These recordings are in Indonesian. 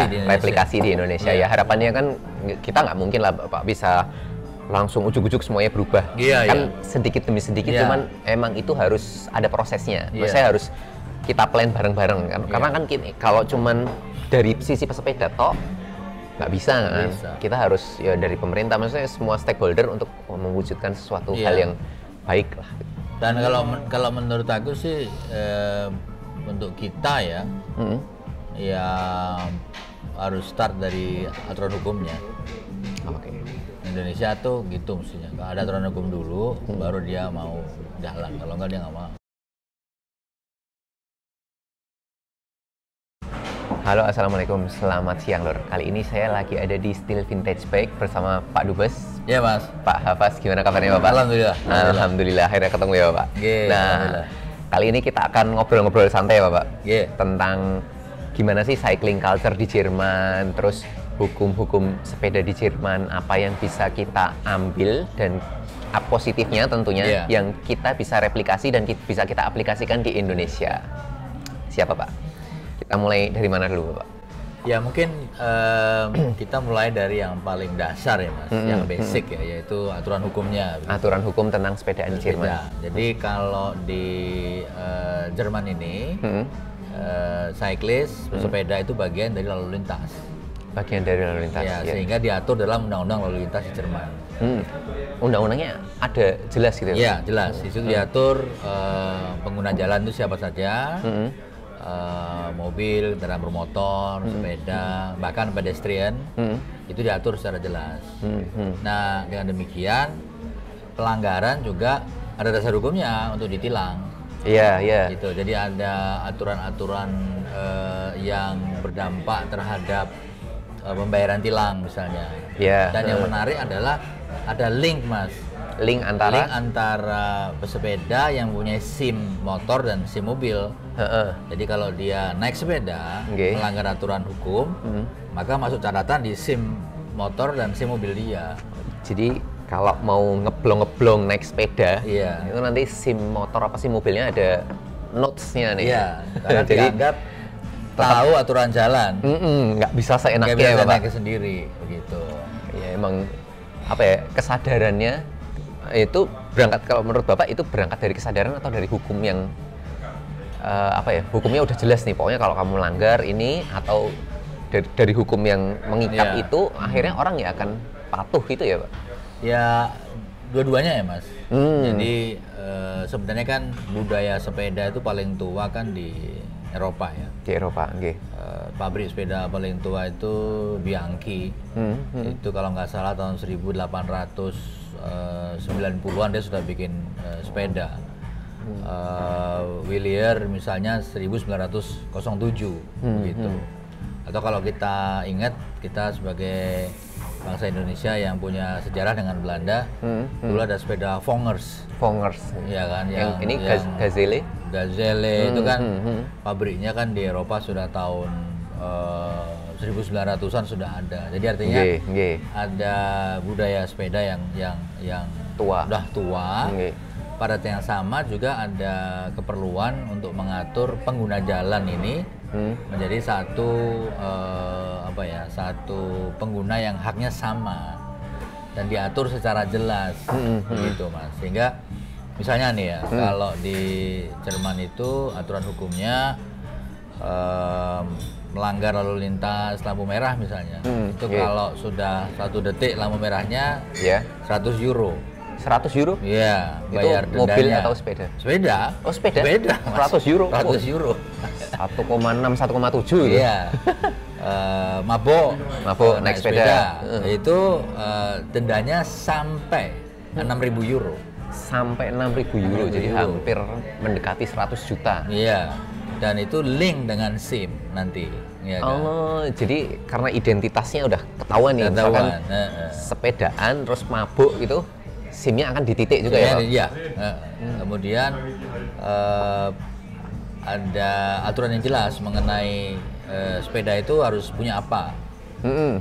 replikasi di Indonesia. Ya harapannya kan kita nggak mungkin lah Pak bisa langsung ujuk-ujuk semuanya berubah. Kan sedikit demi sedikit, cuman emang itu harus ada prosesnya. Maksudnya harus kita plan bareng-bareng kan. Karena kan kalau cuman dari sisi pesepeda toh nggak bisa kan. Kita harus ya dari pemerintah, maksudnya semua stakeholder untuk mewujudkan sesuatu hal yang baik lah. Dan kalau menurut aku sih untuk kita ya, ya harus start dari aturan hukumnya. Indonesia tuh gitu mestinya. Kalau ada aturan hukum dulu, baru dia mau jalan. Kalau enggak dia nggak mau. Halo, assalamualaikum, selamat siang Lur. Kali ini saya lagi ada di Steel Vintage Bike bersama Pak Dubes. Iya Mas. Pak Hafaz, gimana kabarnya Bapak? Alhamdulillah. Alhamdulillah, akhirnya ketemu ya Bapak. Nah, kali ini kita akan ngobrol-ngobrol santai ya Bapak. Tentang gimana sih cycling culture di Jerman, terus hukum-hukum sepeda di Jerman, apa yang bisa kita ambil dan positifnya tentunya yang kita bisa replikasi dan bisa kita aplikasikan di Indonesia. Siapa Pak? Kita mulai dari mana dulu Pak? Ya mungkin kita mulai dari yang paling dasar ya Mas, yang basic ya, yaitu aturan hukumnya. Aturan hukum tentang sepedaan di Jerman. Jadi kalau di Jerman ini, cyclist, sepeda itu bagian dari lalu lintas. Bagian dari lalu lintas. Ya, sehingga diatur dalam undang-undang lalu lintas di Jerman. Undang-undangnya ada jelas gitu ya? Iya, jelas. Itu diatur pengguna jalan itu siapa saja, mobil, kendaraan bermotor, sepeda, bahkan pedestrian, itu diatur secara jelas. Nah, dengan demikian pelanggaran juga ada dasar hukumnya untuk ditilang. Iya. Gitu. Jadi ada aturan-aturan yang berdampak terhadap pembayaran tilang misalnya. Dan yang menarik adalah ada link Mas. Link antara pesepeda yang punya SIM motor dan SIM mobil. Jadi kalau dia naik sepeda melanggar aturan hukum, maka masuk catatan di SIM motor dan SIM mobil dia. Jadi kalau mau ngeblong naik sepeda, itu nanti SIM motor apa SIM mobilnya ada notes-nya nih. Karena dianggap tahu aturan jalan, nggak bisa seenaknya ya Bapak sendiri begitu. Ya emang apa ya, kesadarannya itu berangkat, kalau menurut Bapak itu berangkat dari kesadaran atau dari hukum yang hukumnya udah jelas nih, pokoknya kalau kamu langgar ini, atau dari hukum yang mengikat itu akhirnya orang ya akan patuh gitu ya Pak? Ya dua-duanya ya Mas. Jadi sebenarnya kan budaya sepeda itu paling tua kan di Eropa ya. Di Eropa, pabrik sepeda paling tua itu Bianchi. Itu kalau nggak salah tahun 1890-an dia sudah bikin sepeda. Willier misalnya 1907 gitu. Atau kalau kita ingat, kita sebagai bangsa Indonesia yang punya sejarah dengan Belanda, dulu ada sepeda Vongers, ya kan, yang ini Gazelle itu kan pabriknya kan di Eropa sudah tahun 1900-an sudah ada. Jadi artinya ada budaya sepeda yang sudah tua. Pada saat yang sama juga ada keperluan untuk mengatur pengguna jalan ini menjadi satu pengguna yang haknya sama dan diatur secara jelas, gitu Mas. Sehingga misalnya nih ya, kalau di Jerman itu aturan hukumnya melanggar lalu lintas lampu merah misalnya, itu kalau sudah 1 detik lampu merahnya 100 euro. 100 euro? Iya, bayar itu mobil dendanya. Atau sepeda? Sepeda. Oh sepeda? Sepeda. 100 euro? 100 euro. 1,6, 1,7 gitu? Iya. Mabok naik sepeda. Itu dendanya sampai 6.000 euro. Sampai 6.000 euro, jadi hampir mendekati 100 juta. Iya. Dan itu link dengan SIM nanti. Ya kan? Oh, jadi karena identitasnya udah ketahuan nih, misalkan sepedaan terus mabuk gitu, SIM-nya akan dititik juga ya Pak? Iya. Kemudian ada aturan yang jelas mengenai sepeda itu harus punya apa.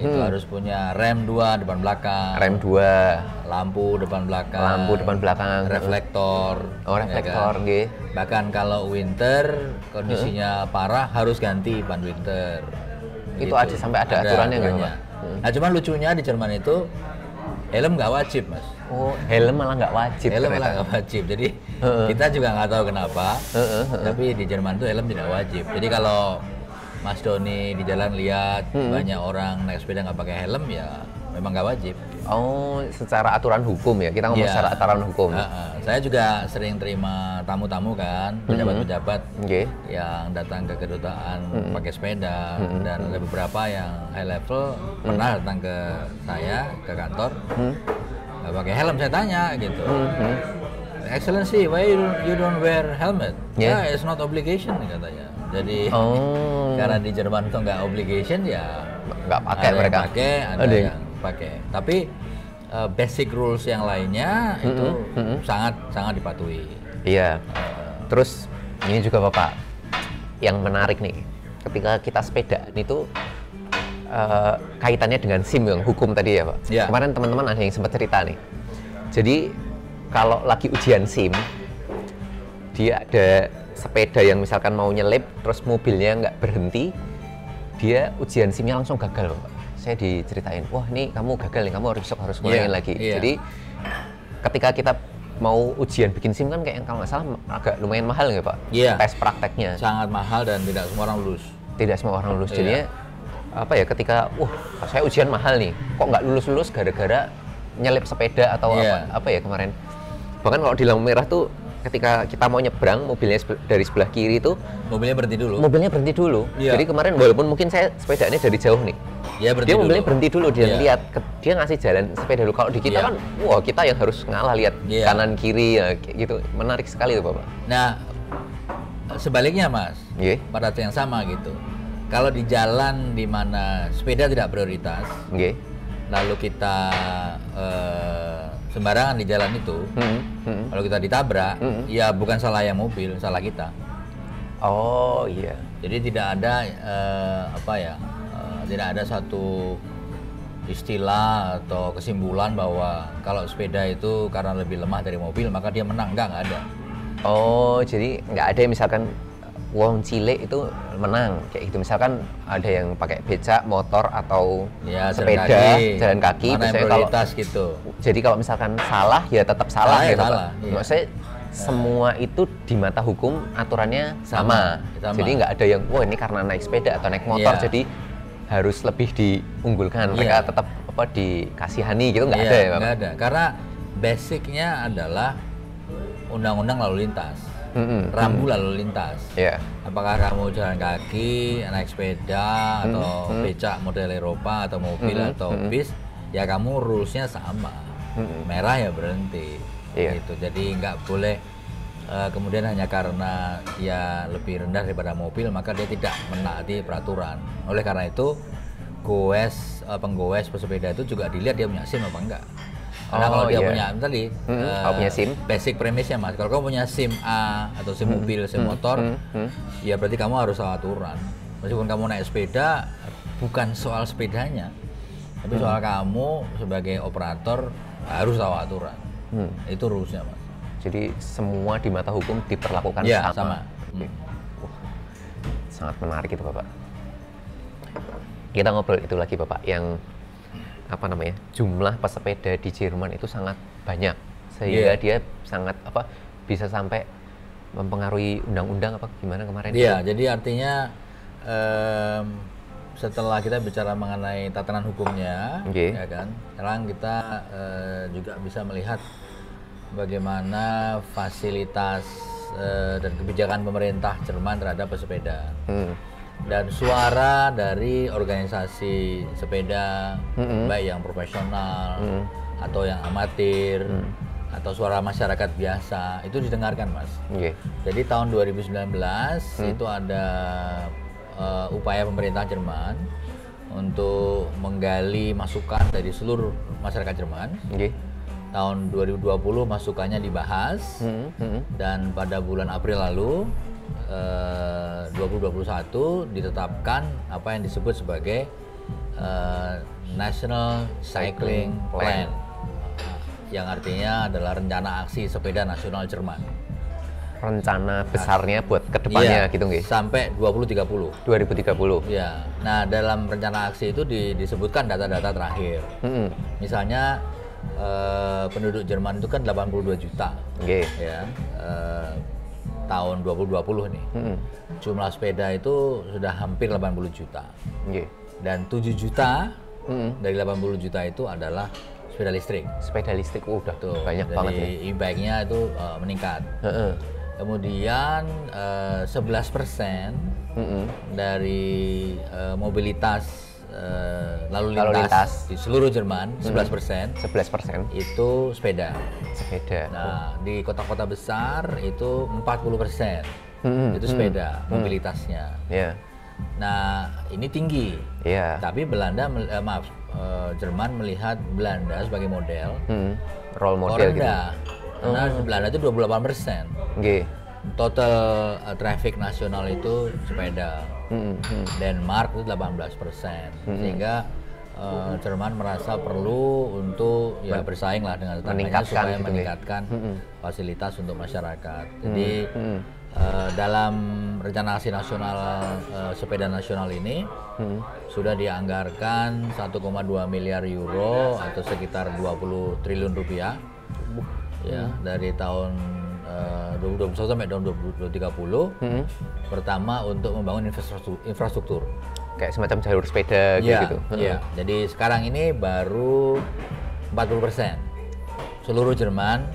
Itu harus punya rem 2 depan belakang. Rem 2. Lampu depan belakang. Lampu depan belakang. Reflektor. Oh, reflektor, ya kan? Bahkan kalau winter kondisinya parah harus ganti ban winter. Itu gitu. ada sampai ada aturannya nggak, Pak? Nah, cuman lucunya di Jerman itu helm nggak wajib, Mas. Oh, helm malah nggak wajib. Helm ternyata. malah nggak wajib. Jadi kita juga nggak tahu kenapa. Tapi di Jerman itu helm tidak wajib. Jadi kalau Mas Doni di jalan lihat banyak orang naik sepeda nggak pakai helm, ya memang nggak wajib. Oh, secara aturan hukum ya? Kita ngomong secara aturan hukum. Saya juga sering terima tamu-tamu kan, pejabat-pejabat yang datang ke kedutaan pakai sepeda, dan ada beberapa yang high level pernah datang ke saya, ke kantor, nggak pakai helm. Saya tanya gitu, Excellency, why you don't wear helmet? Yeah, it's not obligation katanya. Jadi karena di Jerman itu nggak obligation, ya nggak pakai mereka. Ada yang pakai. Tapi basic rules yang lainnya itu sangat dipatuhi. Iya. Terus ini juga Bapak, yang menarik nih, ketika kita sepeda itu kaitannya dengan SIM yang hukum tadi ya Pak. Ya. Kemarin teman-teman ada yang sempat cerita nih. Jadi kalau lagi ujian SIM, dia ada sepeda yang misalkan mau nyelip, terus mobilnya nggak berhenti, dia ujian SIM-nya langsung gagal Pak. Saya diceritain, wah ini kamu gagal nih, kamu harus ngulangin lagi. Jadi ketika kita mau ujian bikin SIM kan kayak kalau nggak salah agak lumayan mahal nggak Pak? Tes prakteknya. Sangat mahal dan tidak semua orang lulus. Tidak semua orang lulus. Jadinya apa ya, ketika saya ujian mahal nih, kok nggak lulus gara-gara nyelip sepeda atau apa ya kemarin. Bahkan kalau di lampu merah tuh ketika kita mau nyebrang, mobilnya dari sebelah kiri itu mobilnya berhenti dulu. Jadi kemarin walaupun mungkin saya sepedanya dari jauh nih, dia mobilnya berhenti dulu, dia lihat, dia ngasih jalan sepeda dulu. Kalau di kita kan, wah kita yang harus ngalah lihat kanan kiri ya, gitu. Menarik sekali tuh Bapak. Nah, sebaliknya Mas, pada saat yang sama gitu. Kalau di jalan di mana sepeda tidak prioritas, lalu kita sembarangan di jalan itu, kalau kita ditabrak, ya bukan salah yang mobil, salah kita. Oh iya. Jadi tidak ada tidak ada satu istilah atau kesimpulan bahwa kalau sepeda itu karena lebih lemah dari mobil maka dia menang, nggak ada. Oh, jadi nggak ada yang misalkan wong cilik itu menang kayak gitu. Misalkan ada yang pakai becak, motor atau sepeda, jalan kaki, mana yang prioritas gitu. Jadi kalau misalkan salah ya tetap salah ya, salah. Maksudnya semua itu di mata hukum aturannya sama. Jadi nggak ada yang wah ini karena naik sepeda atau naik motor jadi harus lebih diunggulkan. Mereka tetap dikasihani gitu, nggak ada ya Pak? Nggak ada, karena basicnya adalah undang-undang lalu lintas. Rambu lalu lintas. Apakah kamu jalan kaki, naik sepeda, atau becak model Eropa, atau mobil, atau bis, ya kamu rulesnya sama. Merah ya berhenti. Gitu. Jadi nggak boleh kemudian hanya karena dia lebih rendah daripada mobil maka dia tidak menaati peraturan. Oleh karena itu, penggoes pesepeda itu juga dilihat dia punya SIM apa enggak. Karena kalau dia punya tadi punya SIM, basic premise-nya Mas, kalau kamu punya SIM A atau SIM mobil, SIM motor, ya berarti kamu harus tahu aturan. Meskipun kamu naik sepeda, bukan soal sepedanya, tapi soal kamu sebagai operator harus tahu aturan. Itu rules-nya Mas. Jadi semua di mata hukum diperlakukan sama. Sangat menarik itu Bapak. Kita ngobrol itu lagi Bapak, yang jumlah pesepeda di Jerman itu sangat banyak sehingga dia sangat bisa sampai mempengaruhi undang-undang gimana kemarin? Jadi artinya setelah kita bicara mengenai tatanan hukumnya, ya kan, sekarang kita juga bisa melihat bagaimana fasilitas dan kebijakan pemerintah Jerman terhadap pesepeda. Dan suara dari organisasi sepeda, baik yang profesional atau yang amatir, atau suara masyarakat biasa, itu didengarkan Mas. Jadi tahun 2019 itu ada upaya pemerintah Jerman untuk menggali masukan dari seluruh masyarakat Jerman. Tahun 2020 masukannya dibahas, dan pada bulan April lalu 2021 ditetapkan apa yang disebut sebagai National Cycling Plan, yang artinya adalah rencana aksi sepeda nasional Jerman. rencana besarnya buat kedepannya gitu nggih? Sampai 2030. 2030. Ya. Nah, dalam rencana aksi itu disebutkan data-data terakhir. Misalnya penduduk Jerman itu kan 82 juta. Ya. Tahun 2020 nih. Jumlah sepeda itu sudah hampir 80 juta. Dan 7 juta dari 80 juta itu adalah sepeda listrik. Sepeda listrik udah tuh, banyak banget nih. E-bike-nya itu meningkat. Kemudian 11% dari mobilitas lalu lintas di seluruh Jerman, 11% itu sepeda. Nah, di kota-kota besar itu 40% itu sepeda mobilitasnya. Nah, ini tinggi. Tapi Belanda, Jerman melihat Belanda sebagai model, role model gitu. Karena Belanda itu 28%. Total traffic nasional itu sepeda. Denmark itu 18%. Sehingga Jerman merasa perlu untuk bersaing lah dengan tetangganya supaya meningkatkan fasilitas untuk masyarakat. Jadi dalam rencana aksi nasional sepeda nasional ini sudah dianggarkan 1,2 miliar euro atau sekitar 20 triliun rupiah ya dari tahun 2021 sampai tahun 2030. Pertama untuk membangun infrastruktur kayak semacam jalur sepeda gitu. Jadi sekarang ini baru 40% seluruh Jerman,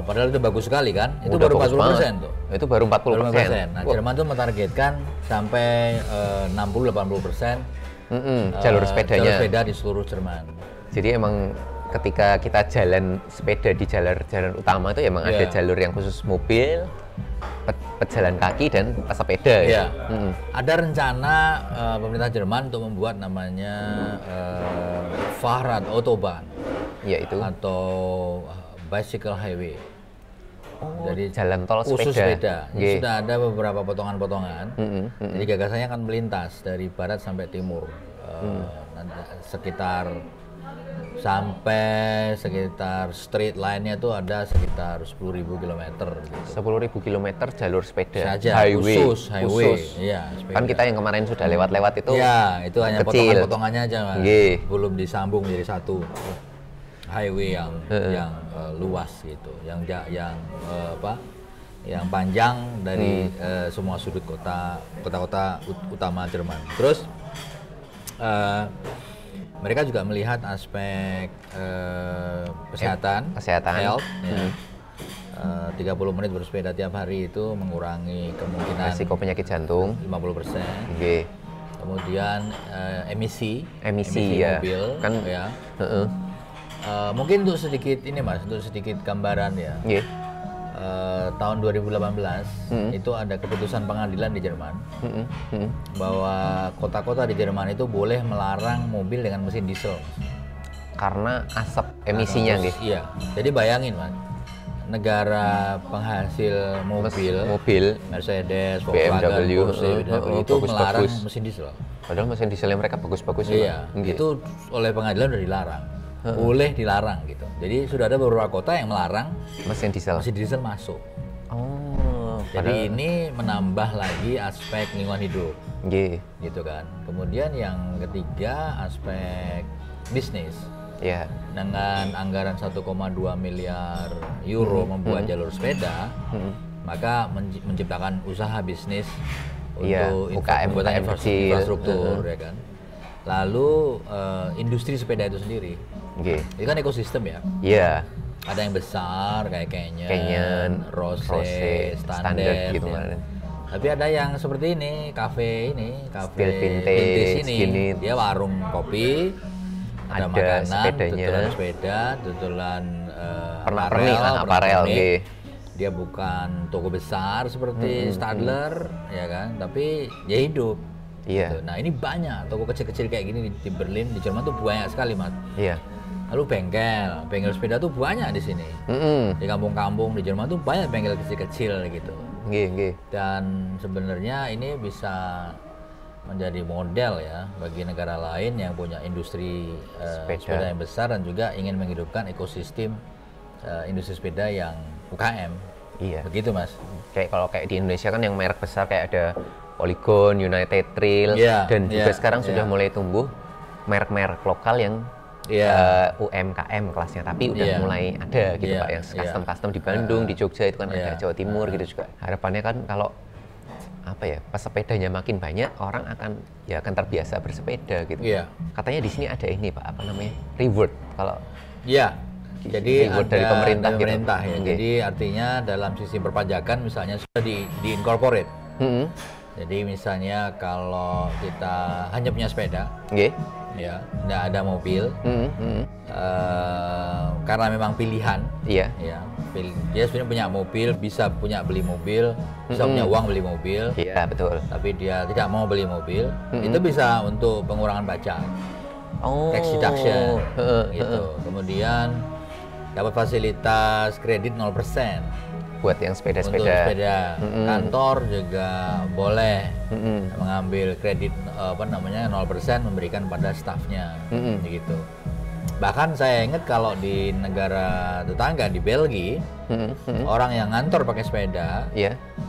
padahal itu bagus sekali kan? Itu udah baru 40% tuh. Itu baru 40%. Nah, Jerman tuh mentargetkan sampai 60-80% jalur sepedanya. Jalur sepeda di seluruh Jerman. Jadi emang ketika kita jalan sepeda di jalan utama itu emang ada jalur yang khusus mobil, pejalan kaki dan pesepeda. Ada rencana pemerintah Jerman untuk membuat namanya Fahrrad Autobahn. Yaitu atau bicycle highway. Jadi jalan tol khusus sepeda. Sudah ada beberapa potongan-potongan. Jadi gagasannya akan melintas dari barat sampai timur. Sekitar street line-nya itu ada sekitar 10.000 km. 10.000 km jalur sepeda. Khusus highway. Kan kita yang kemarin sudah lewat-lewat itu. Itu hanya potongan-potongannya aja, Mas. Belum disambung jadi satu highway yang luas gitu, yang panjang dari semua sudut kota-kota utama Jerman. Terus mereka juga melihat aspek kesehatan, health. 30 menit bersepeda tiap hari itu mengurangi kemungkinan risiko penyakit jantung 50%. Kemudian emisi mobil kan mungkin untuk sedikit ini Mas, untuk sedikit gambaran ya. Tahun 2018 itu ada keputusan pengadilan di Jerman bahwa kota-kota di Jerman itu boleh melarang mobil dengan mesin diesel karena asap emisinya gitu. Iya. Jadi bayangin Mas, negara penghasil mobil Mercedes, Volkswagen, Porsche itu melarang mesin diesel. Padahal mesin dieselnya mereka bagus-bagus. Itu oleh pengadilan udah dilarang. Boleh dilarang gitu. Jadi sudah ada beberapa kota yang melarang mesin diesel masuk. Jadi ini menambah lagi aspek lingkungan hidup. Gitu kan. Kemudian yang ketiga aspek bisnis. Dengan anggaran 1,2 miliar euro membuat jalur sepeda, maka menciptakan usaha bisnis untuk UKM infrastruktur ya kan. Lalu industri sepeda itu sendiri. Itu kan ekosistem ya. Ada yang besar kayak Canyon, Rose, Standard gitu kan. Tapi ada yang seperti ini, kafe vintage ini, dia warung kopi, ada makanan, tutulan sepeda, tutulan aparel. Dia bukan toko besar seperti Stadler, ya kan? Tapi dia hidup. Gitu. Nah ini banyak toko kecil-kecil kayak gini di Berlin, di Jerman tuh banyak sekali, Mas. Lalu bengkel sepeda tuh banyak di sini. Di kampung-kampung di Jerman tuh banyak bengkel kecil-kecil gitu. Dan sebenarnya ini bisa menjadi model ya bagi negara lain yang punya industri sepeda yang besar dan juga ingin menghidupkan ekosistem industri sepeda yang UKM. Iya. Begitu Mas. Kayak di Indonesia kan yang merek besar kayak ada Polygon, United Trail, dan juga sekarang sudah mulai tumbuh merek-merek lokal yang UMKM kelasnya, tapi udah mulai ada gitu Pak, yang custom di Bandung, di Jogja itu kan ada, Jawa Timur gitu juga. Harapannya kan kalau pesepedanya makin banyak, orang akan terbiasa bersepeda gitu. Katanya di sini ada ini Pak, apa namanya, reward kalau jadi reward ada dari pemerintah gitu. ya. Jadi artinya dalam sisi perpajakan misalnya sudah di incorporate. Jadi misalnya kalau kita hanya punya sepeda, ya nggak ada mobil, karena memang pilihan, ya dia sebenarnya punya mobil, bisa beli mobil, bisa punya uang beli mobil, betul. Tapi dia tidak mau beli mobil, itu bisa untuk pengurangan pajak, tax deduction, gitu. Kemudian dapat fasilitas kredit 0% buat yang sepeda-sepeda. Untuk sepeda. Kantor juga boleh mengambil kredit 0% memberikan pada stafnya, gitu. Bahkan saya ingat kalau di negara tetangga di Belgia, orang yang ngantor pakai sepeda,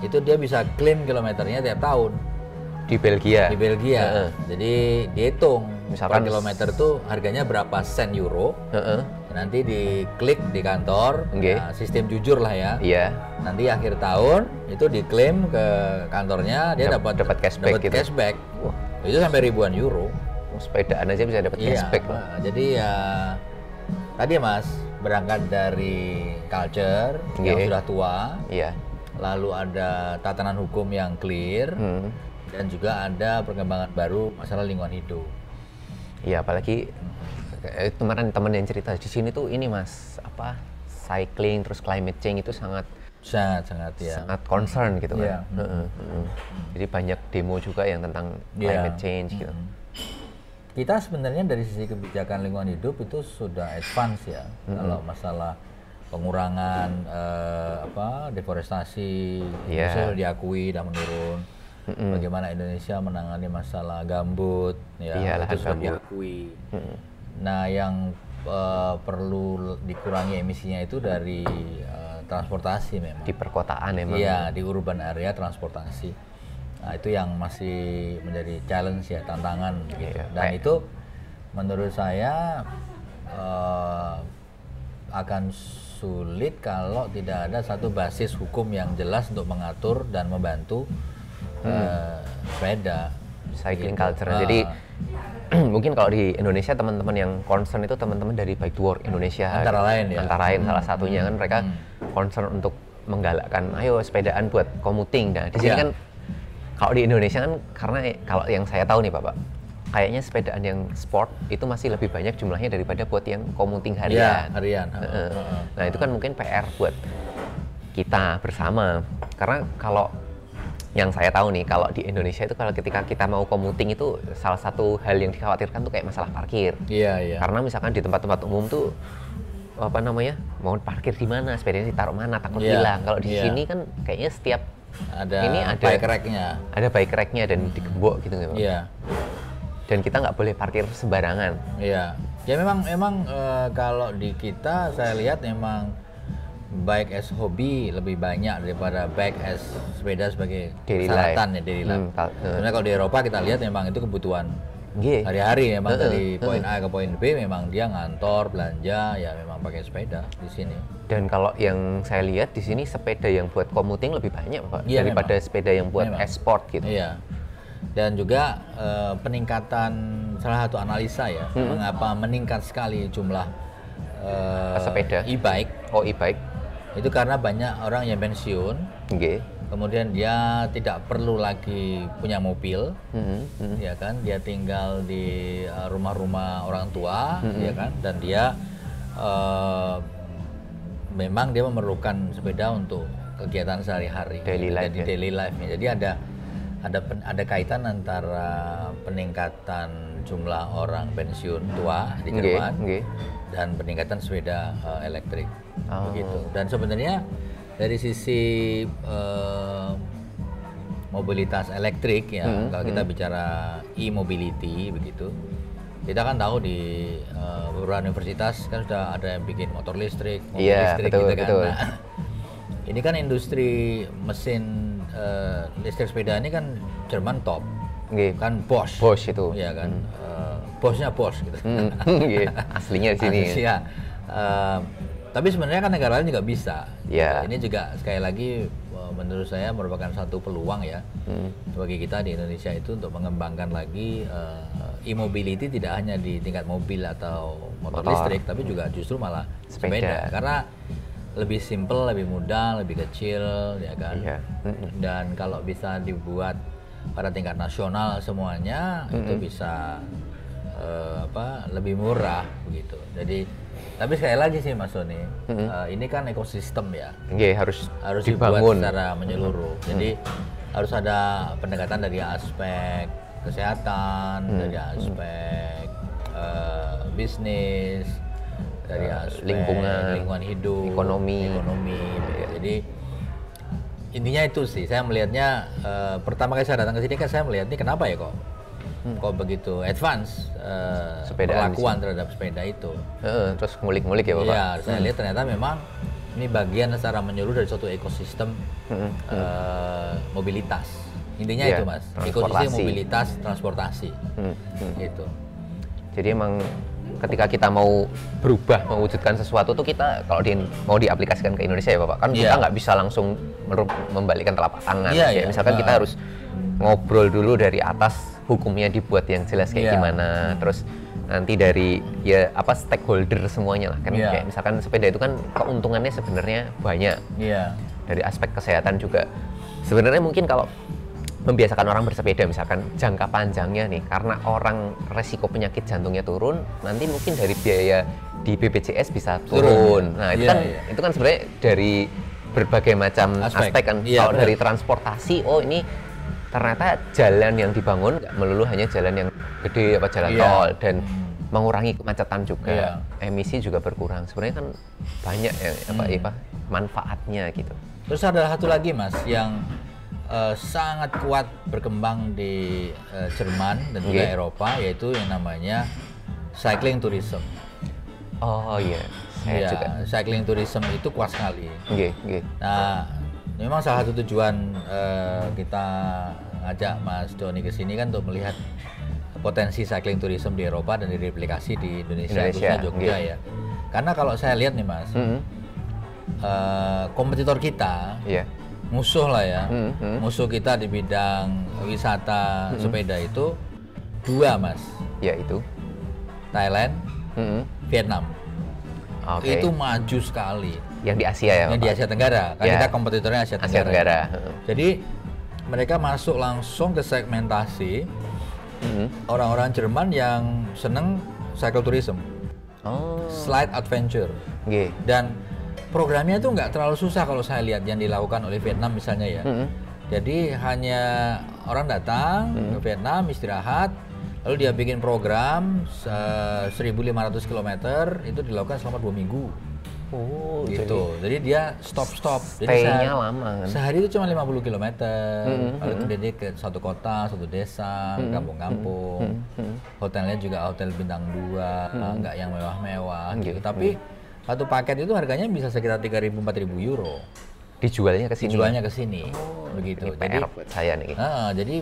itu dia bisa klaim kilometernya tiap tahun. Di Belgia. Jadi dihitung misalkan per kilometer tuh harganya berapa sen euro. Nanti diklik di kantor, sistem jujur lah ya. Nanti akhir tahun itu diklaim ke kantornya, dia dapat cashback. Itu sampai ribuan euro. Sepedaan aja bisa dapat cashback. Jadi ya tadi Mas, berangkat dari culture yang sudah tua, lalu ada tatanan hukum yang clear, dan juga ada perkembangan baru masalah lingkungan hidup. Iya, apalagi kemarin teman yang cerita di sini tuh ini Mas, cycling terus climate change itu sangat concern gitu kan. Jadi banyak demo juga yang tentang climate change gitu. Kita sebenarnya dari sisi kebijakan lingkungan hidup itu sudah advance ya. Kalau masalah pengurangan deforestasi itu diakui dan menurun. Bagaimana Indonesia menangani masalah gambut, itu sudah diakui. Nah, yang perlu dikurangi emisinya itu dari transportasi memang. Di perkotaan memang. Iya, di urban area transportasi. Nah, itu yang masih menjadi challenge ya, tantangan gitu. Dan itu menurut saya akan sulit kalau tidak ada satu basis hukum yang jelas untuk mengatur dan membantu sepeda. Cycling culture. Jadi mungkin kalau di Indonesia teman-teman yang concern itu teman-teman dari Bike to Work Indonesia. Antara lain salah satunya kan mereka concern untuk menggalakkan ayo sepedaan buat commuting. Nah, di sini kan kalau di Indonesia kan, karena kalau yang saya tahu nih Bapak, kayaknya sepedaan yang sport itu masih lebih banyak jumlahnya daripada buat yang commuting harian. Nah, itu kan mungkin PR buat kita bersama. Karena kalau yang saya tahu nih, kalau di Indonesia itu kalau ketika kita mau commuting itu salah satu hal yang dikhawatirkan tuh kayak masalah parkir. Karena misalkan di tempat-tempat umum tuh mau parkir di mana, sepedanya ditaruh mana, takut hilang. Kalau di sini kan kayaknya setiap ada bike rack-nya. Ada bike rack-nya dan digembok gitu nggak Pak? Dan kita nggak boleh parkir sembarangan. Ya memang kalau di kita saya lihat memang bike as hobi lebih banyak daripada bike as sepeda sebagai persyaratan daily life. Sebenarnya kalau di Eropa kita lihat memang itu kebutuhan hari-hari, memang dari poin A ke poin B memang dia ngantor, belanja, ya memang pakai sepeda di sini. Dan kalau yang saya lihat di sini sepeda yang buat commuting lebih banyak Pak, daripada sepeda yang buat sport gitu. Dan juga peningkatan, salah satu analisa ya, mengapa meningkat sekali jumlah sepeda e-bike. E-bike. Itu karena banyak orang yang pensiun, kemudian dia tidak perlu lagi punya mobil, ya kan? Dia tinggal di rumah-rumah orang tua, ya kan? Dan dia memang dia memerlukan sepeda untuk kegiatan sehari-hari, daily life-nya. Jadi ada kaitan antara peningkatan jumlah orang pensiun tua di Jerman dan peningkatan sepeda elektrik. Begitu. Dan sebenarnya dari sisi mobilitas elektrik ya, kalau kita bicara e-mobility begitu, kita kan tahu di beberapa universitas kan sudah ada yang bikin motor listrik, mobil listrik gitu kan. Nah, ini kan industri mesin listrik sepeda ini kan Jerman top. Kan Bosch. Bosch itu. Iya kan. Boschnya Bosch gitu. Aslinya di sini. Ya. Tapi sebenarnya kan negara lain juga bisa. Yeah. Ini juga sekali lagi menurut saya merupakan satu peluang ya bagi kita di Indonesia itu untuk mengembangkan lagi e-mobility, tidak hanya di tingkat mobil atau motor listrik, tapi juga justru malah sepeda. Karena lebih simple, lebih mudah, lebih kecil, ya kan. Yeah. Dan kalau bisa dibuat pada tingkat nasional semuanya, itu bisa lebih murah begitu. Jadi, tapi sekali lagi sih Mas Sony, ini kan ekosistem ya. Harus dibuat dibangun secara menyeluruh. Jadi harus ada pendekatan dari aspek kesehatan, dari aspek bisnis, dari aspek lingkungan hidup, ekonomi. Jadi intinya itu sih, saya melihatnya pertama kali saya datang ke sini kan saya melihat ini kenapa ya kok begitu advance perlakuan terhadap sepeda itu. Terus ngulik-ngulik ya Bapak? Iya, saya lihat ternyata memang ini bagian secara menyeluruh dari suatu ekosistem mobilitas. Intinya itu Mas, ekosistem mobilitas transportasi. Gitu. Jadi emang ketika kita mau berubah, mewujudkan sesuatu tuh kita kalau mau diaplikasikan ke Indonesia ya Bapak, kan kita nggak bisa langsung membalikkan telapak tangan. Misalkan kita harus ngobrol dulu dari atas, hukumnya dibuat yang jelas kayak gimana, terus nanti dari stakeholder semuanya lah kan. Kayak misalkan sepeda itu kan keuntungannya sebenarnya banyak. Dari aspek kesehatan juga sebenarnya mungkin kalau membiasakan orang bersepeda misalkan jangka panjangnya nih, karena orang resiko penyakit jantungnya turun, nanti mungkin dari biaya di BPJS bisa turun. Nah itu kan sebenarnya dari berbagai macam aspek kan. Kalau dari transportasi, ini ternyata jalan yang dibangun nggak melulu hanya jalan yang gede jalan tol, dan mengurangi kemacetan juga, emisi juga berkurang. Sebenarnya kan banyak manfaatnya gitu. Terus ada satu lagi Mas yang sangat kuat berkembang di Jerman dan juga Eropa, yaitu yang namanya cycling tourism. Oh iya, saya juga. Cycling tourism itu kuat sekali. Nah, memang salah satu tujuan kita ngajak Mas Doni ke sini kan untuk melihat potensi cycling tourism di Eropa dan direplikasi di Indonesia khususnya Jogja ya. Karena kalau saya lihat nih Mas, kompetitor kita, musuh lah ya, musuh kita di bidang wisata sepeda itu dua Mas, yaitu Thailand, Vietnam. Itu maju sekali. Yang di Asia ya? Yang di Asia Tenggara, kan kita kompetitornya Asia Tenggara. Jadi mereka masuk langsung ke segmentasi orang-orang Jerman yang seneng cycle tourism, slide adventure, dan programnya itu nggak terlalu susah kalau saya lihat yang dilakukan oleh Vietnam misalnya ya. Jadi hanya orang datang ke Vietnam istirahat, lalu dia bikin program 1.500 km itu dilakukan selama 2 minggu. Gitu. Jadi dia stop. Stay-nya lama kan? Sehari itu cuma 50 km. Lalu kemudian dia ke satu kota, satu desa, kampung-kampung. Hotelnya juga hotel bintang 2, nggak yang mewah-mewah gitu. Tapi satu paket itu harganya bisa sekitar 3.000-4.000 euro. Dijualnya ke sini. Begitu. Ini PR buat saya nih. Jadi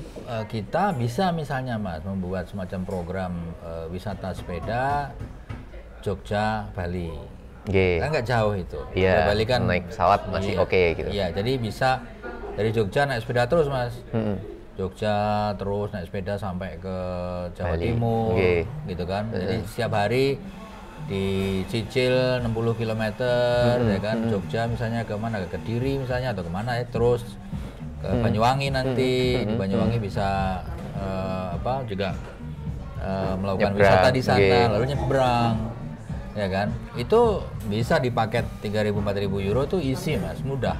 kita bisa misalnya Mas membuat semacam program wisata sepeda Jogja Bali. Kan nggak jauh itu. Bali kan naik pesawat masih oke gitu. Iya, jadi bisa dari Jogja naik sepeda terus Mas. Jogja terus naik sepeda sampai ke Jawa Timur, gitu kan. Jadi setiap hari dicicil 60 km, ya kan, Jogja misalnya ke mana, ke Kediri misalnya atau kemana ya, terus ke Banyuwangi nanti, di Banyuwangi bisa juga melakukan wisata di sana, lalu nyebrang, ya kan, itu bisa di paket 3.000-4.000 euro tuh isi Mas, mudah.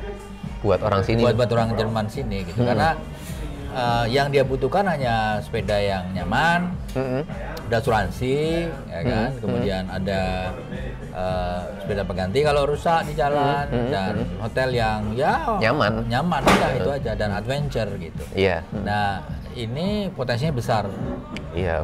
Buat orang sini. Buat orang Jerman sini gitu, karena yang dia butuhkan hanya sepeda yang nyaman, ada asuransi, ya kan, kemudian ada sepeda pengganti kalau rusak di jalan, dan hotel yang nyaman udah itu aja, dan adventure gitu. Nah ini potensinya besar.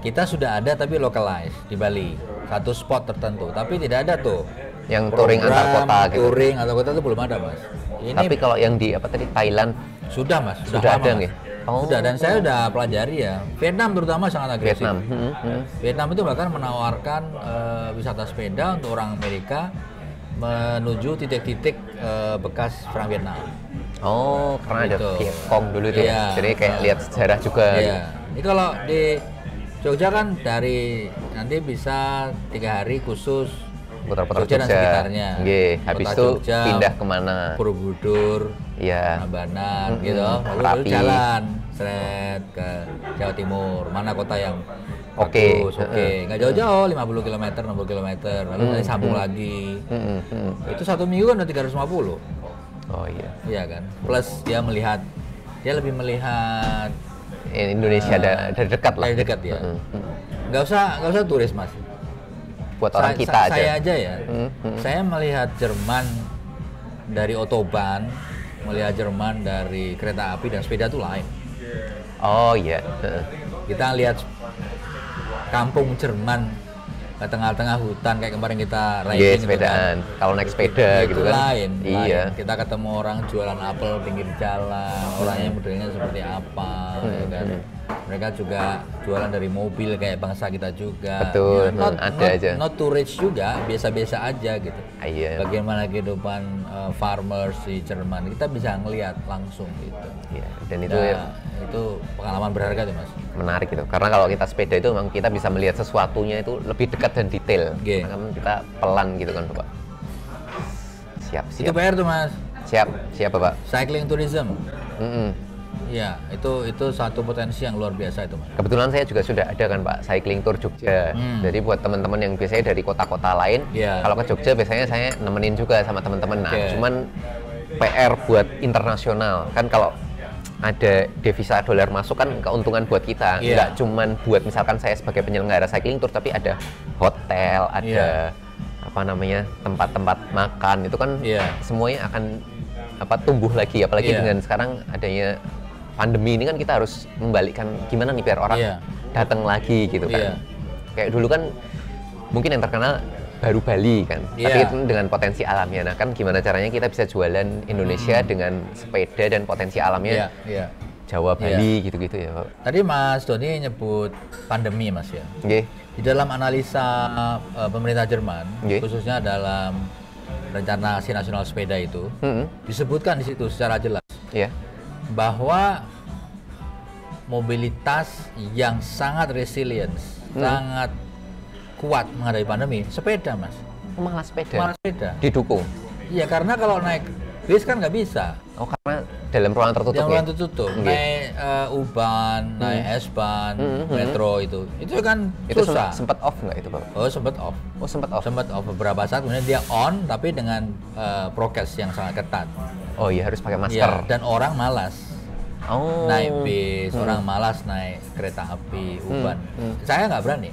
Kita sudah ada tapi localized di Bali, satu spot tertentu, tapi tidak ada tuh yang touring antar kota gitu. Touring antar kota itu belum ada Mas. Tapi kalau yang di apa tadi Thailand sudah mas, sudah lama, ada Mas. nggih? Oh. Sudah, dan saya udah pelajari ya. Vietnam terutama sangat agresif. Vietnam. Vietnam itu bahkan menawarkan wisata sepeda untuk orang Amerika menuju titik-titik bekas perang Vietnam. Oh, karena Gitu. ada Vietcong dulu itu Iya. ya. Jadi kayak lihat sejarah juga. Iya. Ini kalau di Jogja kan dari nanti bisa 3 hari khusus Putar-putar Jogja dan sekitarnya. Nggih, habis Kota itu Jogja, pindah kemana? Borobudur, Iya. Tabanan gitu. Lalu Merapi. jalan seret ke Jawa Timur. Mana kota yang Oke. bagus, oke. Nggak jauh-jauh, 50 km, 60 km. Lalu nanti sambung lagi. Itu 1 minggu kan udah 350. Oh iya. Iya kan? Plus dia lebih melihat Indonesia dari dekat lah. dari dekat ya. Nggak usah turis mas. Buat orang kita aja. Saya aja ya. Saya melihat Jerman dari Autobahn, melihat Jerman dari kereta api dan sepeda itu lain. Oh iya. Kita lihat kampung Jerman ke tengah-tengah hutan kayak kemarin kita Iya, riding sepedaan. Kalau naik sepeda itu gitu kan. lain. Iya. Kita ketemu orang jualan apel pinggir jalan, orangnya modelnya seperti apa, ya kan. Mereka juga jualan dari mobil kayak bangsa kita juga. Betul, Ya, ada aja. Not too rich juga, biasa-biasa aja gitu. Iya. Bagaimana kehidupan farmers di Jerman, kita bisa ngelihat langsung gitu. Iya, dan itu ya Nah, itu pengalaman berharga tuh mas. menarik gitu. Karena kalau kita sepeda itu memang kita bisa melihat sesuatunya itu lebih dekat dan detail. Oke. Karena kan kita pelan gitu kan, Bapak. Siap, Itu siap. PR tuh mas. Siap, Bapak. Cycling tourism. Mm-mm. Iya, itu satu potensi yang luar biasa itu mas. Kebetulan saya juga sudah ada kan Pak, cycling tour Jogja. Jadi buat teman-teman yang biasanya dari kota-kota lain, Iya. kalau ke Jogja biasanya saya nemenin juga sama teman-teman. Nah, Oke. cuman PR buat internasional. Kan kalau ada devisa dolar masuk kan keuntungan buat kita. Iya. Nggak cuman buat misalkan saya sebagai penyelenggara cycling tour, tapi ada hotel, ada apa namanya tempat-tempat makan. Itu kan Iya. semuanya akan tumbuh lagi. Apalagi Iya. dengan sekarang adanya pandemi ini kan kita harus membalikkan gimana nih biar orang Iya. datang lagi gitu kan. Iya. Kayak dulu kan mungkin yang terkenal baru Bali kan, tapi Iya. itu dengan potensi alamnya. Nah kan gimana caranya kita bisa jualan Indonesia dengan sepeda dan potensi Iya, alamnya iya. Jawa, Bali gitu-gitu ya Pak. Tadi Mas Doni nyebut pandemi mas ya. Oke. Di dalam analisa pemerintah Jerman, Nggih. khususnya dalam rencana aksi nasional sepeda itu, Mm-mm. disebutkan di situ secara jelas Iya. bahwa mobilitas yang sangat resilient, sangat kuat menghadapi pandemi, sepeda mas. Malah sepeda. Malah sepeda. Didukung. Iya, karena kalau naik bis kan nggak bisa. Oh karena dalam ruangan tertutup Yang ya? ruang tertutup, Nggih. naik U-Bahn, naik S-Bahn, metro itu kan Itu susah. sempat off nggak itu Pak? Oh sempat off, Oh sempat off. sempat off beberapa saat, kemudian dia on tapi dengan prokes yang sangat ketat. Oh iya harus pakai masker. Iya, dan orang malas Oh. naik bis, orang malas naik kereta api, U-Bahn. Saya nggak berani.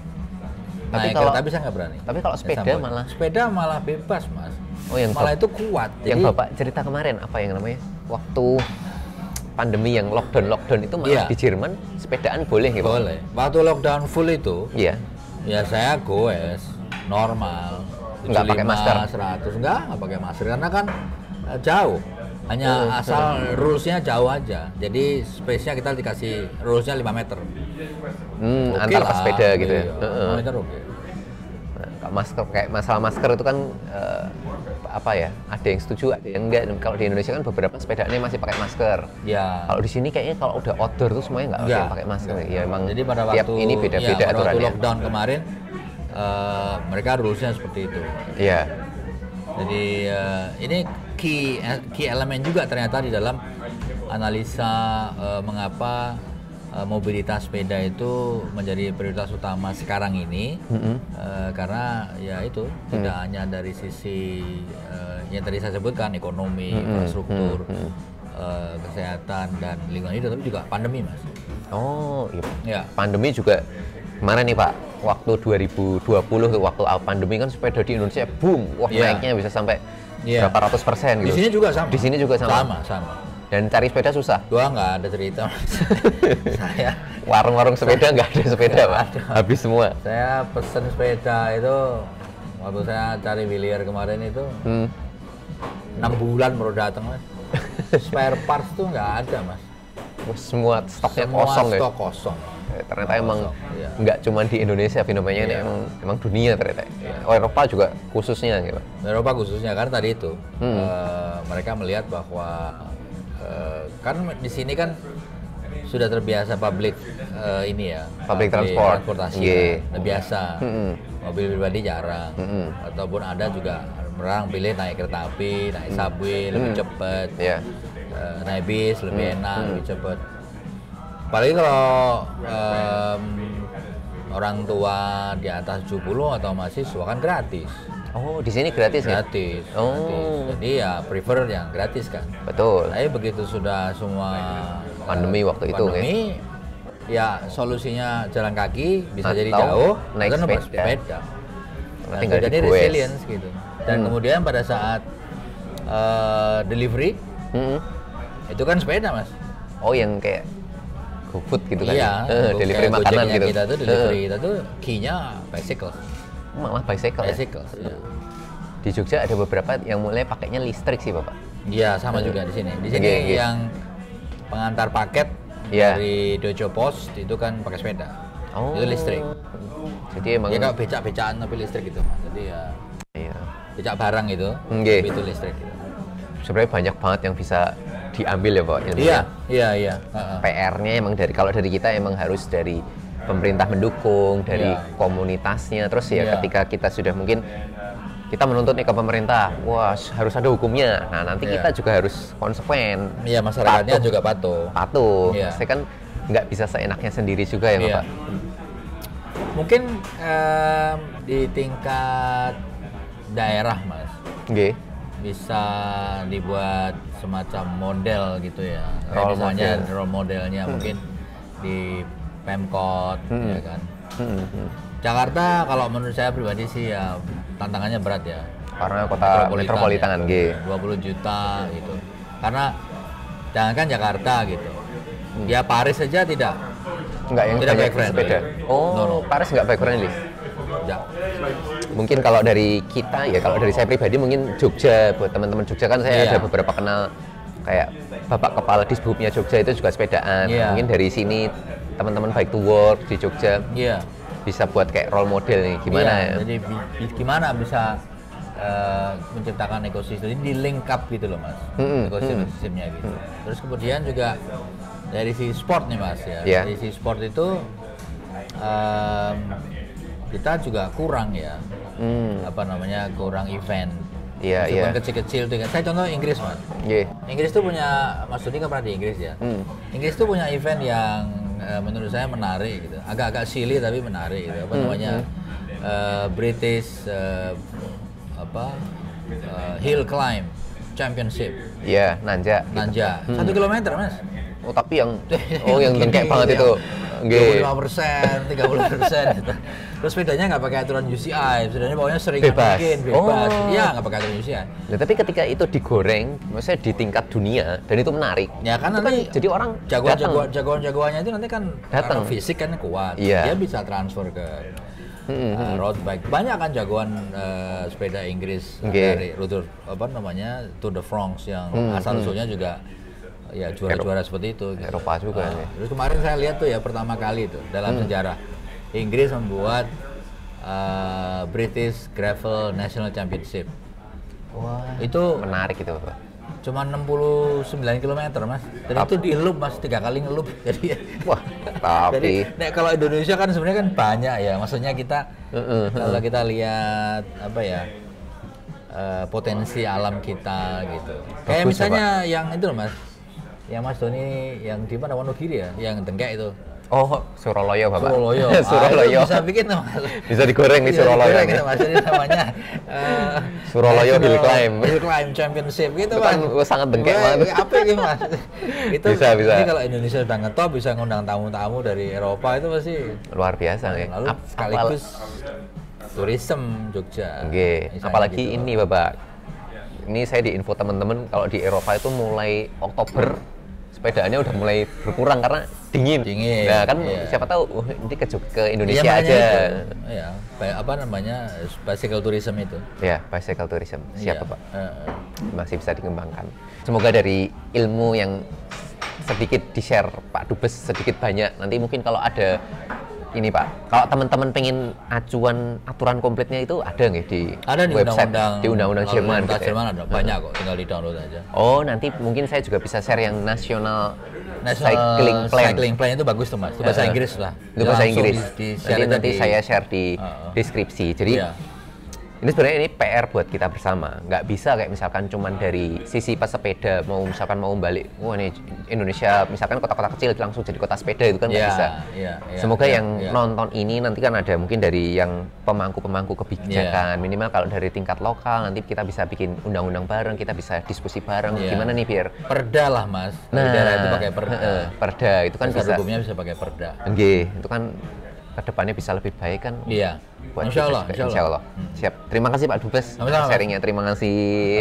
Tapi Naik kalau- kereta api saya nggak berani. tapi kalau sepeda Sampai- malah- sepeda malah bebas mas. Oh, yang malah Bap- itu kuat. Yang Jadi- Bapak cerita kemarin apa yang namanya? Waktu pandemi yang lockdown itu malah Iya. di Jerman sepedaan boleh gitu. boleh. Waktu lockdown full itu, Iya. ya saya goes normal. Nggak pakai 75, masker? 100 nggak pakai masker karena kan jauh. Hanya asal rulesnya jauh aja. Jadi space-nya kita dikasih rulesnya 5 meter. Oke Antar lah, pesepeda gitu ya. iya. Heeh. 5 meter oke. Nah, kalau masker kayak masalah masker itu kan apa ya? Ada yang setuju, ada yang enggak. Dan kalau di Indonesia kan beberapa sepedaannya masih pakai masker. Ya. Kalau di sini kayaknya kalau udah outdoor tuh semuanya nggak Enggak. usah pakai masker. Ya emang Jadi pada tiap waktu ini beda-beda pada waktu aturannya. lockdown kemarin mereka rulesnya seperti itu. Iya. Jadi ini key elemen juga ternyata di dalam analisa mengapa mobilitas sepeda itu menjadi prioritas utama sekarang ini. Karena ya itu tidak hanya dari sisi yang tadi saya sebutkan ekonomi, infrastruktur, kesehatan dan lingkungan hidup, tapi juga pandemi mas. Oh, iya. Ya. Pandemi juga kemarin nih Pak, waktu 2020 tuh waktu pandemi kan sepeda di Indonesia boom, wah Iya. naiknya bisa sampai Iya. berapa ratus persen Di gitu. sini juga sama. Di sini juga sama. Sama. Dan cari sepeda susah. Gua nggak ada cerita. saya Warung-warung sepeda nggak ada sepeda Pak, habis semua. saya pesen sepeda itu waktu saya cari Willier kemarin itu Hmm. 6 bulan baru datang mas. spare parts tuh nggak ada mas. Semua stoknya kosong ya. Stok kosong. Ternyata emang iya. nggak cuma di Indonesia fenomenanya ini emang dunia ternyata. Oh, Eropa juga khususnya gitu. Eropa khususnya karena tadi itu mereka melihat bahwa kan di sini kan sudah terbiasa public public transportasi yeah. Udah biasa. Mobil pribadi jarang. Ataupun ada juga orang pilih naik kereta api, naik subway lebih cepat. Yeah. Naik bis lebih enak, lebih cepat. Apalagi kalau orang tua di atas 70 atau mahasiswa kan gratis. Oh, di sini gratis ya? Gratis. Oh. Gratis. Jadi ya prefer yang gratis kan. Betul. Tapi begitu sudah semua pandemi waktu itu ya solusinya jalan kaki bisa atau jadi jauh, naik atau sepeda. Nah, tinggal jadi di resilience gitu. Dan kemudian pada saat delivery itu kan sepeda mas. Oh, yang kayak GoFood gitu kan? Iya. Delivery makanan gitu. Kita tuh delivery kita tuh key-nya bicycle. Malah bicycle. Bicycle. Ya. Di Jogja ada beberapa yang mulai pakainya listrik sih Bapak. Iya, sama juga di sini. Di sini yang pengantar paket dari Dojo Pos itu kan pakai sepeda. Oh. Itu listrik. Jadi emang ya kayak becak-becakan tapi listrik gitu. Jadi ya becak barang itu, tapi itu listrik gitu. Sebenarnya banyak banget yang bisa diambil ya Pak. Iya. PR-nya emang kalau dari kita emang harus dari pemerintah mendukung, dari komunitasnya, terus ketika kita sudah mungkin kita menuntut nih ke pemerintah, wah harus ada hukumnya. Nah nanti kita juga harus konsekuen. Iya, masyarakatnya juga patuh. Pasti kan nggak bisa seenaknya sendiri juga ya Bapak. Mungkin di tingkat daerah mas, bisa dibuat semacam model gitu ya. Misalnya role modelnya mungkin di Pemkot, ya kan. Jakarta kalau menurut saya pribadi sih ya tantangannya berat ya. Karena kota metropolitan ya, 20 juta gitu. Karena jangankan Jakarta gitu. Ya Paris saja tidak bike sepeda. Oh, Paris nggak bike friendly. Ya. Mungkin kalau dari kita ya, kalau dari saya pribadi mungkin Jogja, buat teman-teman Jogja kan saya ada beberapa kenal kayak Bapak Kepala Disbubnya Jogja itu juga sepedaan. Mungkin dari sini teman-teman Bike to Work di Jogja bisa buat kayak role model nih gimana ya. Jadi gimana bisa menciptakan ekosistem ini di link up gitu loh mas, ekosistemnya gitu. Terus kemudian juga dari si sport nih mas ya, dari si sport itu kita juga kurang ya, kurang event. Cuma kecil-kecil tuh. Saya contoh Inggris mas. Inggris tuh punya, Mas Doni kan pernah di Inggris ya. Inggris tuh punya event yang menurut saya menarik gitu. Agak-agak silly tapi menarik gitu. British Hill Climb Championship. Iya, nanjak. 1 kilometer mas. Oh tapi yang kayak banget itu. 25%, 30% gitu. Terus sepedanya nggak pakai aturan UCI, sepedanya pokoknya sering mungkin bebas. Iya, nggak pakai aturan UCI. Nah, tapi ketika itu digoreng, maksudnya di tingkat dunia dan itu menarik. Ya kan nanti jadi orang jagoan-jagoannya itu nanti kan karena fisik kan kuat. Dia bisa transfer ke road bike. Banyak kan jagoan sepeda Inggris dari Tour de France yang asal usulnya juga ya juara-juara seperti itu. Eropa juga. Terus kemarin saya lihat tuh ya pertama kali itu dalam sejarah Inggris membuat British Gravel National Championship. Wah, itu menarik itu Pak. Cuma 69 km mas. Dan itu di loop mas, 3 kali ngeloop. Jadi wah, tapi jadi, kalau Indonesia kan sebenarnya kan banyak ya. Maksudnya kita kalau kita lihat potensi alam kita gitu. Kayak misalnya yang itu loh mas. Yang Mas Doni yang di mana Wonogiri ya, yang Dengkek itu. Oh, Suroloyo Bapak. Suroloyo. Bisa bikin tuh Mas. Bisa digoreng di Suroloyo. Gitu Mas. Jadi namanya Suroloyo Hill Climb Championship gitu Mas. Kan sangat Dengkek banget. Apa gitu Mas? Itu bisa. Jadi kalau Indonesia udah ngetop bisa ngundang tamu-tamu dari Eropa itu pasti luar biasa ya. Lalu sekaligus tourism Jogja. Apalagi gitu. Ini Bapak. Ini saya diinfo teman-teman kalau di Eropa itu mulai Oktober Sepedaannya udah mulai berkurang karena dingin. Nah kan siapa tahu ini ke Indonesia aja. Ya, apa namanya bicycle tourism itu. Ya, bicycle tourism. Siapa Pak? Masih bisa dikembangkan. Semoga dari ilmu yang sedikit di-share Pak Dubes sedikit banyak. Nanti mungkin kalau ada ini Pak, kalau teman-teman pengen acuan aturan komplitnya itu ada nggak di website, di undang-undang Jerman? Jerman ada banyak kok, tinggal di-download aja. Oh, nanti mungkin saya juga bisa share yang national cycling plan itu bagus tuh Mas. Itu bahasa Inggris lah. Itu bahasa Inggris. Nanti saya share di deskripsi. Jadi ini sebenarnya ini PR buat kita bersama. Nggak bisa kayak misalkan cuman dari sisi pesepeda mau balik, wah ini Indonesia misalkan kota-kota kecil langsung jadi kota sepeda itu kan nggak bisa. Semoga yang nonton ini nanti kan ada mungkin dari yang pemangku-pemangku kebijakan, minimal kalau dari tingkat lokal nanti kita bisa bikin undang-undang bareng, kita bisa diskusi bareng. Gimana nih biar perda lah Mas. Nah, daerah itu pakai perda. Perda itu kan bisa. Hukumnya bisa pakai perda. Itu kan kedepannya bisa lebih baik kan? Iya. Insya Allah. Siap. Terima kasih Pak Dubes sharingnya. Terima kasih.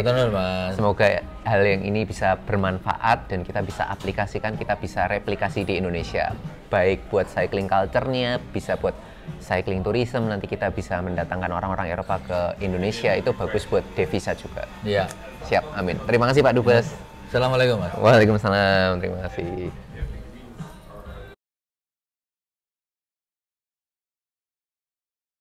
Semoga hal yang ini bisa bermanfaat dan kita bisa aplikasikan, kita bisa replikasi di Indonesia. Baik buat cycling culture-nya, bisa buat cycling tourism. Nanti kita bisa mendatangkan orang-orang Eropa ke Indonesia. Itu bagus buat devisa juga. Iya. Siap. Amin. Terima kasih Pak Dubes. Assalamualaikum Mas. Waalaikumsalam. Terima kasih.